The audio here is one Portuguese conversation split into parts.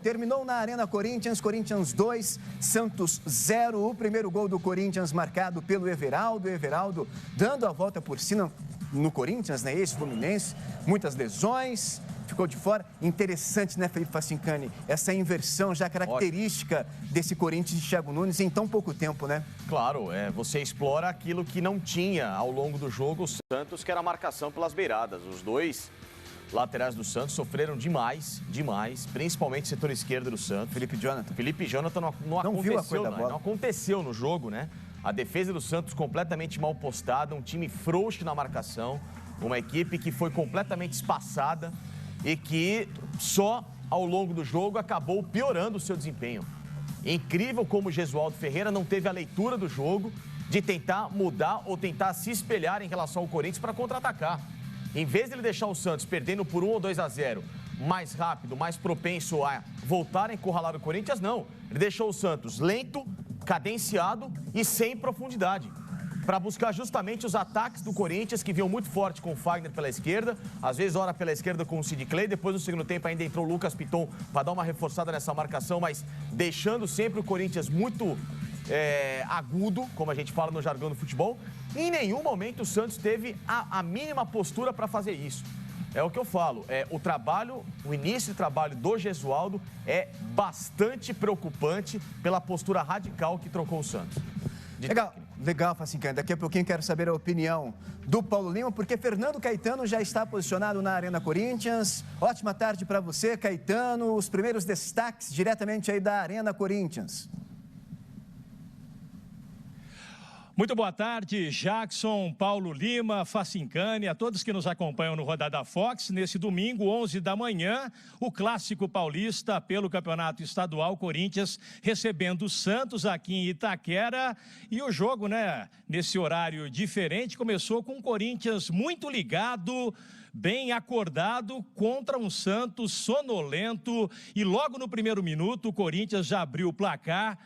terminou na Arena Corinthians, Corinthians 2, Santos 0. O primeiro gol do Corinthians marcado pelo Everaldo. Everaldo dando a volta por cima no Corinthians, né? Ex-fluminense, muitas lesões, ficou de fora. Interessante, né, Felipe Facincani? Essa inversão já característica desse Corinthians de Thiago Nunes em tão pouco tempo, né? Claro, você explora aquilo que não tinha ao longo do jogo o Santos, que era a marcação pelas beiradas. Os dois laterais do Santos sofreram demais, principalmente o setor esquerdo do Santos. Felipe Jonathan não aconteceu, viu a cor da bola. Não aconteceu no jogo, né? A defesa do Santos completamente mal postada, um time frouxo na marcação, uma equipe que foi completamente espaçada e que só ao longo do jogo acabou piorando o seu desempenho. Incrível como o Gesualdo Ferreira não teve a leitura do jogo de tentar mudar ou tentar se espelhar em relação ao Corinthians para contra-atacar. Em vez de ele deixar o Santos perdendo por 1 ou 2-0 mais rápido, mais propenso a voltar a encurralar o Corinthians, não. Ele deixou o Santos lento, cadenciado e sem profundidade, para buscar justamente os ataques do Corinthians, que vinham muito forte com o Fagner pela esquerda, às vezes ora pela esquerda com o Sid Clay, depois no segundo tempo ainda entrou o Lucas Piton para dar uma reforçada nessa marcação, mas deixando sempre o Corinthians muito agudo, como a gente fala no jargão do futebol. E em nenhum momento o Santos teve a mínima postura para fazer isso. É o que eu falo, o início de trabalho do Gesualdo é bastante preocupante pela postura radical que trocou o Santos. Legal, Facincani. Daqui a pouquinho quero saber a opinião do Paulo Lima, porque Fernando Caetano já está posicionado na Arena Corinthians. Ótima tarde para você, Caetano. Os primeiros destaques diretamente aí da Arena Corinthians. Muito boa tarde, Jackson, Paulo Lima, Facincani, a todos que nos acompanham no Rodada Fox. Nesse domingo, 11 da manhã, o Clássico Paulista pelo Campeonato Estadual, Corinthians recebendo o Santos aqui em Itaquera. E o jogo, né, nesse horário diferente, começou com o Corinthians muito ligado, bem acordado contra um Santos sonolento. E logo no primeiro minuto, o Corinthians já abriu o placar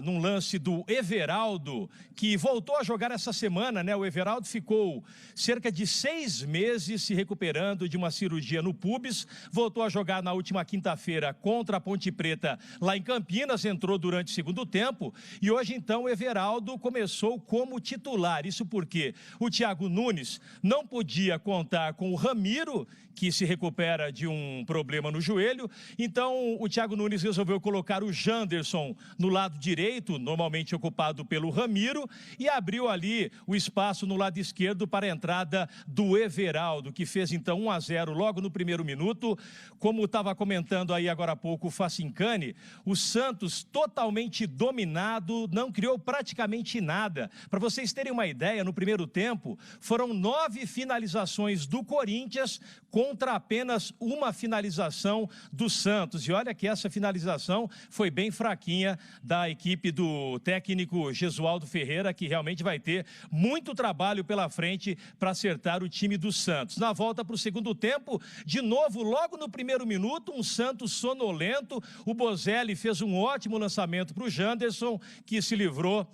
num lance do Everaldo, que voltou a jogar essa semana, né? O Everaldo ficou cerca de 6 meses se recuperando de uma cirurgia no pubis, voltou a jogar na última quinta-feira contra a Ponte Preta lá em Campinas, entrou durante o segundo tempo e hoje então o Everaldo começou como titular. Isso porque o Thiago Nunes não podia contar com o Ramiro, que se recupera de um problema no joelho, então o Thiago Nunes resolveu colocar o Janderson no lado direito, normalmente ocupado pelo Ramiro, e abriu ali o espaço no lado esquerdo para a entrada do Everaldo, que fez então 1-0 logo no primeiro minuto. Como estava comentando aí agora há pouco o Facincani, o Santos totalmente dominado, não criou praticamente nada. Para vocês terem uma ideia, no primeiro tempo foram 9 finalizações do Corinthians contra apenas uma finalização do Santos. E olha que essa finalização foi bem fraquinha da equipe do técnico Gesualdo Ferreira, que realmente vai ter muito trabalho pela frente para acertar o time do Santos. Na volta para o segundo tempo, de novo, logo no primeiro minuto, um Santos sonolento. O Bozelli fez um ótimo lançamento para o Janderson, que se livrou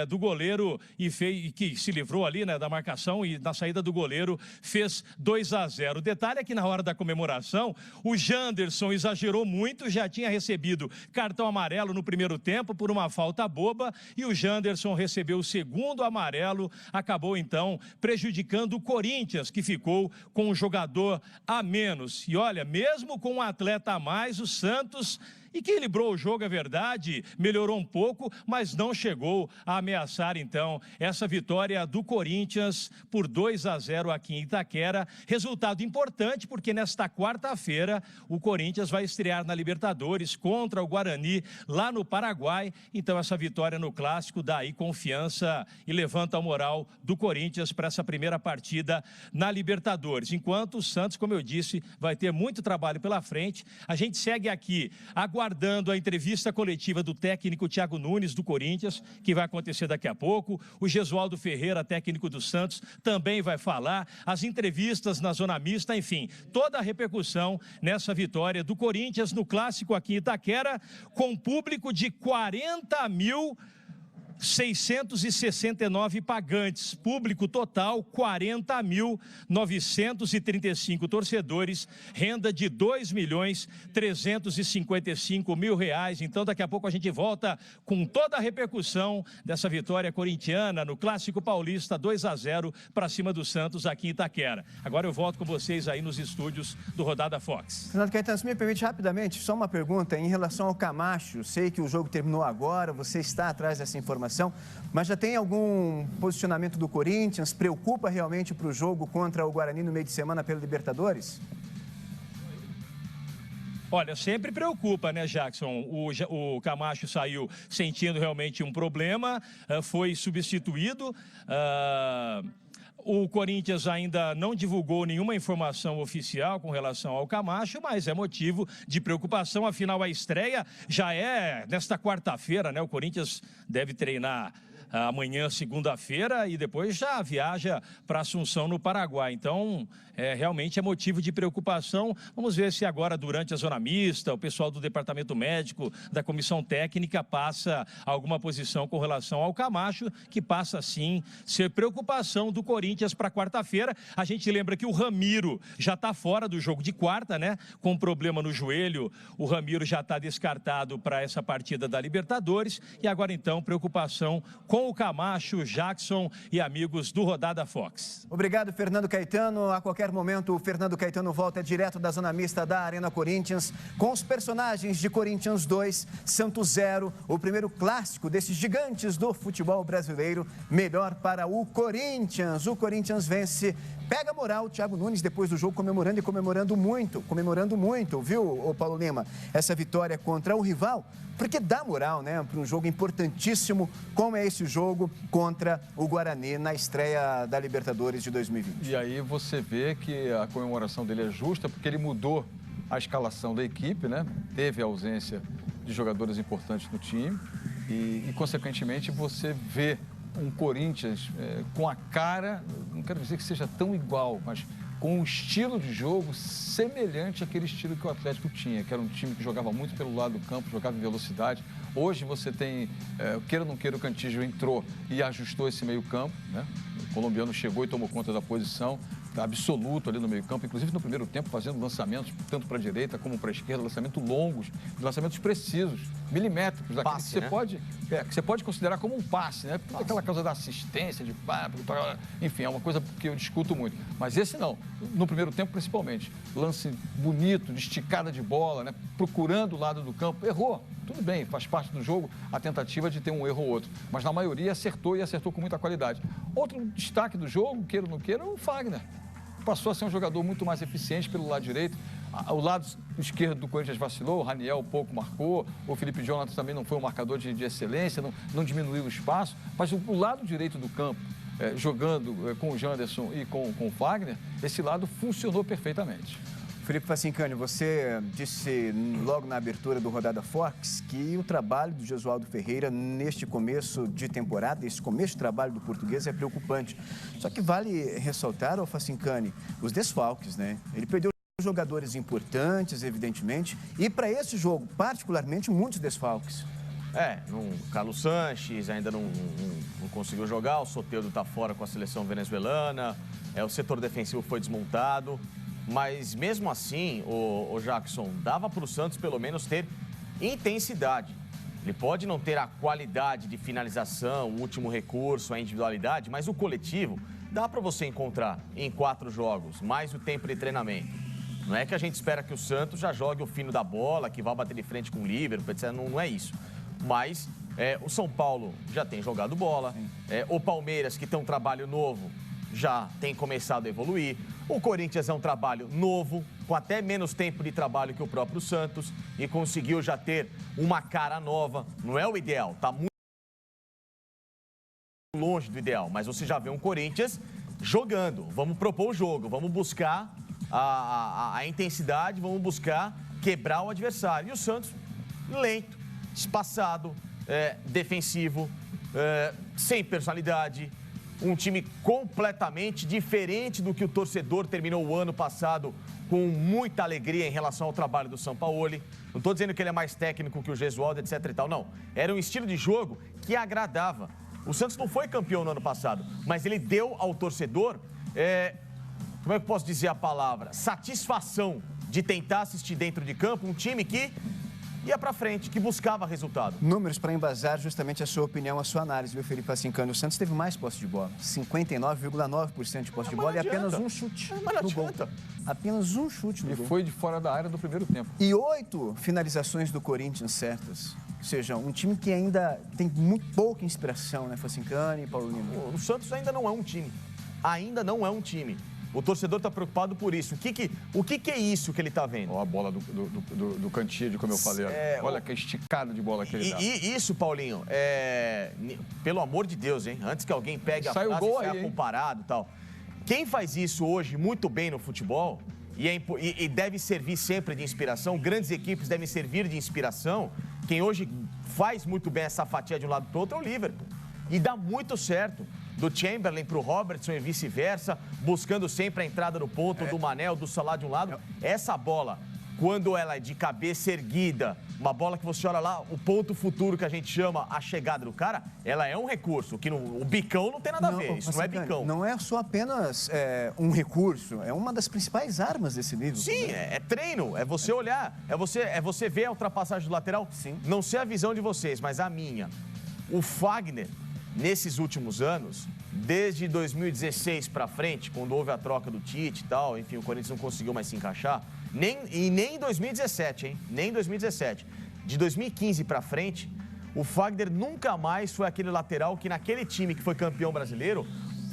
do goleiro que se livrou ali, né, da marcação, e na saída do goleiro fez 2-0. O detalhe é que na hora da comemoração, o Janderson exagerou muito, já tinha recebido cartão amarelo no primeiro tempo por uma falta boba, e o Janderson recebeu o segundo amarelo, acabou então prejudicando o Corinthians, que ficou com um jogador a menos. E olha, mesmo com um atleta a mais, o Santos equilibrou o jogo, é verdade, melhorou um pouco, mas não chegou a ameaçar, então, essa vitória do Corinthians por 2-0 aqui em Itaquera. Resultado importante, porque nesta quarta-feira o Corinthians vai estrear na Libertadores contra o Guarani, lá no Paraguai. Então, essa vitória no Clássico dá aí confiança e levanta a moral do Corinthians para essa primeira partida na Libertadores. Enquanto o Santos, como eu disse, vai ter muito trabalho pela frente. A gente segue aqui aguardando a entrevista coletiva do técnico Thiago Nunes, do Corinthians, que vai acontecer daqui a pouco. O Gesualdo Ferreira, técnico do Santos, também vai falar. As entrevistas na zona mista, enfim, toda a repercussão nessa vitória do Corinthians no Clássico aqui em Itaquera, com público de 40 mil 669 pagantes, público total 40.935 torcedores, renda de R$2.355.000. Então, daqui a pouco a gente volta com toda a repercussão dessa vitória corintiana no Clássico Paulista 2-0 para cima do Santos aqui em Itaquera. Agora eu volto com vocês aí nos estúdios do Rodada Fox. Fernando Caetano, se me permite rapidamente, só uma pergunta em relação ao Camacho. Sei que o jogo terminou agora, você está atrás dessa informação, mas já tem algum posicionamento do Corinthians? Preocupa realmente para o jogo contra o Guarani no meio de semana pela Libertadores? Olha, sempre preocupa, né, Jackson? O Camacho saiu sentindo realmente um problema, foi substituído. O Corinthians ainda não divulgou nenhuma informação oficial com relação ao Camacho, mas é motivo de preocupação. Afinal, a estreia já é nesta quarta-feira, né? O Corinthians deve treinar amanhã, segunda-feira, e depois já viaja para Assunção, no Paraguai. Então, realmente é motivo de preocupação. Vamos ver se agora, durante a zona mista, o pessoal do departamento médico, da comissão técnica, passa alguma posição com relação ao Camacho, que passa, sim, ser preocupação do Corinthians para quarta-feira. A gente lembra que o Ramiro já está fora do jogo de quarta, né? Com problema no joelho, o Ramiro já está descartado para essa partida da Libertadores. E agora, então, preocupação com o Camacho, Jackson e amigos do Rodada Fox. Obrigado, Fernando Caetano. A qualquer momento, o Fernando Caetano volta direto da zona mista da Arena Corinthians com os personagens de Corinthians 2, Santos 0, o primeiro clássico desses gigantes do futebol brasileiro. Melhor para o Corinthians. O Corinthians vence, pega moral. Thiago Nunes, depois do jogo, comemorando muito, viu, ô Paulo Lima, essa vitória contra o rival, porque dá moral, né, para um jogo importantíssimo como é esse jogo contra o Guarani na estreia da Libertadores de 2020. E aí você vê que a comemoração dele é justa, porque ele mudou a escalação da equipe, né? Teve a ausência de jogadores importantes no time e consequentemente, você vê um Corinthians com a cara, não quero dizer que seja tão igual, mas com um estilo de jogo semelhante àquele estilo que o Atlético tinha, que era um time que jogava muito pelo lado do campo, jogava em velocidade. Hoje você tem, queira ou não queira, o Cantillo entrou e ajustou esse meio campo, né? O colombiano chegou e tomou conta da posição, absoluto ali no meio campo, inclusive no primeiro tempo fazendo lançamentos tanto para a direita como para a esquerda, lançamentos longos, lançamentos precisos, milimétricos, daquele passe, que você né? que você pode considerar como um passe, né? Por aquela causa da assistência, enfim, é uma coisa que eu discuto muito. Mas esse não, no primeiro tempo principalmente, lance bonito, de esticada de bola, né? Procurando o lado do campo, errou. Tudo bem, faz parte do jogo a tentativa de ter um erro ou outro, mas na maioria acertou e acertou com muita qualidade. Outro destaque do jogo, queira ou não queira, é o Fagner. Passou a ser um jogador muito mais eficiente pelo lado direito. O lado esquerdo do Corinthians vacilou, o Raniel pouco marcou, o Felipe Jonathan também não foi um marcador de excelência, não diminuiu o espaço, mas o lado direito do campo, jogando com o Janderson e com o Fagner, esse lado funcionou perfeitamente. Felipe Facincani, você disse logo na abertura do Rodada Fox que o trabalho do Jesualdo Ferreira neste começo de temporada, esse começo de trabalho do português é preocupante. Só que vale ressaltar, ao Facincani, os desfalques, né? Ele perdeu jogadores importantes, evidentemente, e para esse jogo, particularmente, muitos desfalques. O Carlos Sanches ainda não conseguiu jogar, o Soteldo está fora com a seleção venezuelana, o setor defensivo foi desmontado. Mas mesmo assim, o Jackson, dava para o Santos pelo menos ter intensidade. Ele pode não ter a qualidade de finalização, o último recurso, a individualidade, mas o coletivo dá para você encontrar em 4 jogos, mais o tempo de treinamento. Não é que a gente espera que o Santos já jogue o fino da bola, que vá bater de frente com o Liverpool, etc. Não é isso. Mas o São Paulo já tem jogado bola, o Palmeiras, que tem um trabalho novo, já tem começado a evoluir. O Corinthians é um trabalho novo, com até menos tempo de trabalho que o próprio Santos, e conseguiu já ter uma cara nova. Não é o ideal, está muito longe do ideal, mas você já vê um Corinthians jogando. Vamos propor o jogo, vamos buscar a intensidade, vamos buscar quebrar o adversário. E o Santos, lento, espaçado, defensivo, sem personalidade, um time completamente diferente do que o torcedor terminou o ano passado com muita alegria em relação ao trabalho do Sampaoli. Não estou dizendo que ele é mais técnico que o Gesualdo, etc e tal, não. Era um estilo de jogo que agradava. O Santos não foi campeão no ano passado, mas ele deu ao torcedor, como é que eu posso dizer a palavra? Satisfação de tentar assistir dentro de campo um time que ia pra frente, que buscava resultado. Números para embasar justamente a sua opinião, a sua análise, viu, Felipe Facincani? O Santos teve mais posse de bola, 59,9% de posse de bola e apenas um chute no gol. Apenas um chute no gol. E foi de fora da área do primeiro tempo. E 8 finalizações do Corinthians certas. Ou seja, um time que ainda tem muito pouca inspiração, né, Facincani e Paulo Lima? O Santos ainda não é um time. Ainda não é um time. O torcedor está preocupado por isso. O que é isso que ele está vendo? Olha a bola do Cantillo, como eu falei. Olha que esticada de bola que ele dá. E isso, Paulinho, pelo amor de Deus, hein? Antes que alguém pegue a frase e saia comparado e tal. Quem faz isso hoje muito bem no futebol e deve servir sempre de inspiração, grandes equipes devem servir de inspiração. Quem hoje faz muito bem essa fatia de um lado para o outro é o Liverpool. E dá muito certo. Do Chamberlain para o Robertson e vice-versa, buscando sempre a entrada no ponto do Manel, do Salah de um lado. Essa bola, quando ela é de cabeça erguida, uma bola que você olha lá, o ponto futuro que a gente chama a chegada do cara, ela é um recurso, que o bicão não tem nada a ver, isso não é bicão. Não é só apenas um recurso, é uma das principais armas desse livro. Sim, é treino, é você olhar, é você ver a ultrapassagem do lateral. Sim. Não sei a visão de vocês, mas a minha. O Fagner, nesses últimos anos, desde 2016 para frente, quando houve a troca do Tite e tal, enfim, o Corinthians não conseguiu mais se encaixar, nem em 2017, hein? Nem em 2017. De 2015 para frente, o Fagner nunca mais foi aquele lateral que naquele time que foi campeão brasileiro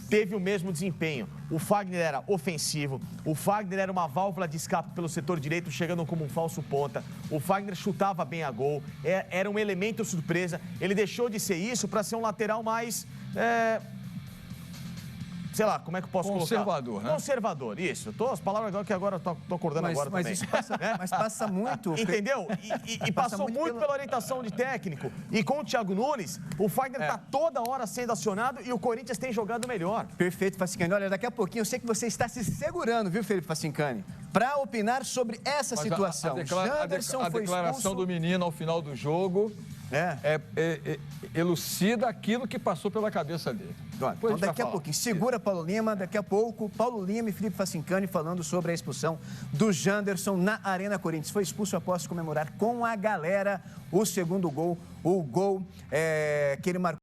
teve o mesmo desempenho. O Fagner era ofensivo, o Fagner era uma válvula de escape pelo setor direito, chegando como um falso ponta. O Fagner chutava bem a gol, era um elemento surpresa. Ele deixou de ser isso para ser um lateral mais... sei lá, como é que eu posso conservador, colocar? Né? Conservador, isso. As palavras que agora eu tô acordando agora mas também. Isso passa, mas passa muito... Entendeu? E passou muito pela orientação de técnico. E com o Thiago Nunes, o Fagner tá toda hora sendo acionado e o Corinthians tem jogado melhor. Perfeito, Facincani. Olha, daqui a pouquinho eu sei que você está se segurando, viu, Felipe Facincani, para opinar sobre essa situação. A declaração do menino ao final do jogo elucida aquilo que passou pela cabeça dele. Então, daqui a pouquinho, segura Paulo Lima, daqui a pouco, Paulo Lima e Felipe Facincani falando sobre a expulsão do Janderson na Arena Corinthians. Foi expulso após comemorar com a galera o segundo gol, o gol que ele marcou.